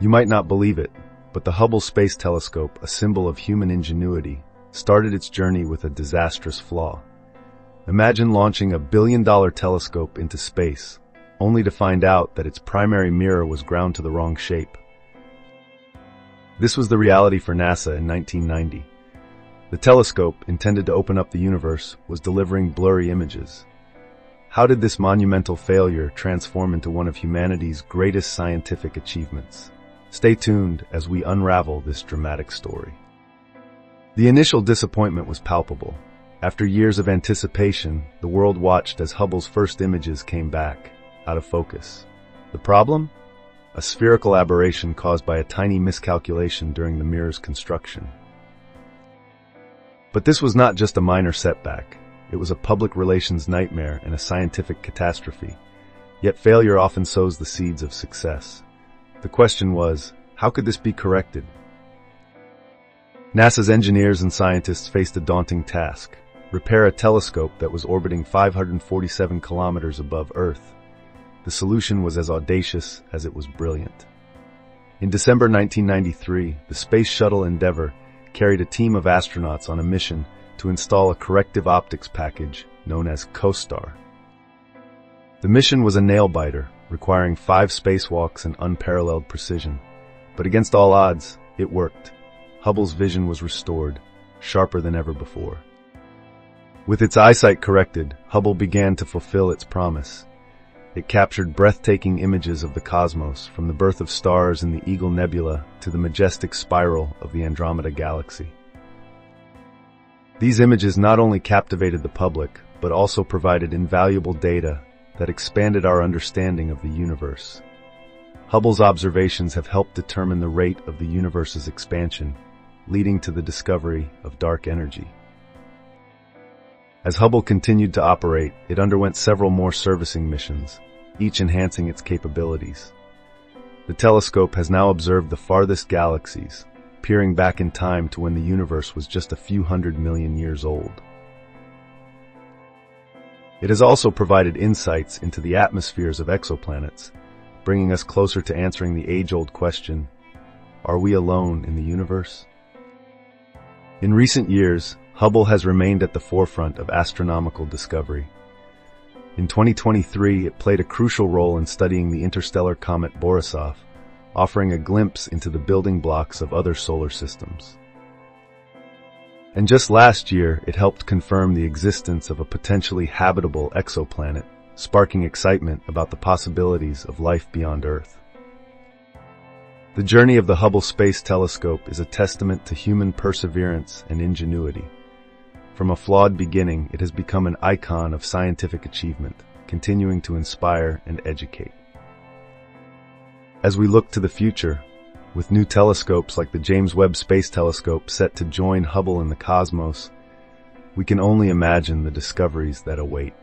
You might not believe it, but the Hubble Space Telescope, a symbol of human ingenuity, started its journey with a disastrous flaw. Imagine launching a billion-dollar telescope into space, only to find out that its primary mirror was ground to the wrong shape. This was the reality for NASA in 1990. The telescope, intended to open up the universe, was delivering blurry images. How did this monumental failure transform into one of humanity's greatest scientific achievements? Stay tuned as we unravel this dramatic story. The initial disappointment was palpable. After years of anticipation, the world watched as Hubble's first images came back, out of focus. The problem? A spherical aberration caused by a tiny miscalculation during the mirror's construction. But this was not just a minor setback. It was a public relations nightmare and a scientific catastrophe. Yet failure often sows the seeds of success. The question was, how could this be corrected? NASA's engineers and scientists faced a daunting task: repair a telescope that was orbiting 547 kilometers above Earth. The solution was as audacious as it was brilliant. In December 1993, the Space Shuttle Endeavour carried a team of astronauts on a mission to install a corrective optics package known as COSTAR. The mission was a nail-biter, requiring 5 spacewalks and unparalleled precision. But against all odds, it worked. Hubble's vision was restored, sharper than ever before. With its eyesight corrected, Hubble began to fulfill its promise. It captured breathtaking images of the cosmos, from the birth of stars in the Eagle Nebula to the majestic spiral of the Andromeda Galaxy. These images not only captivated the public, but also provided invaluable data that expanded our understanding of the universe. Hubble's observations have helped determine the rate of the universe's expansion, leading to the discovery of dark energy. As Hubble continued to operate, it underwent several more servicing missions, each enhancing its capabilities. The telescope has now observed the farthest galaxies, peering back in time to when the universe was just a few 100 million years old. It has also provided insights into the atmospheres of exoplanets, bringing us closer to answering the age-old question, are we alone in the universe? In recent years, Hubble has remained at the forefront of astronomical discovery. In 2023, it played a crucial role in studying the interstellar comet Borisov, offering a glimpse into the building blocks of other solar systems. And just last year, it helped confirm the existence of a potentially habitable exoplanet, sparking excitement about the possibilities of life beyond Earth. The journey of the Hubble Space Telescope is a testament to human perseverance and ingenuity. From a flawed beginning, it has become an icon of scientific achievement, continuing to inspire and educate. As we look to the future, with new telescopes like the James Webb Space Telescope set to join Hubble in the cosmos, we can only imagine the discoveries that await.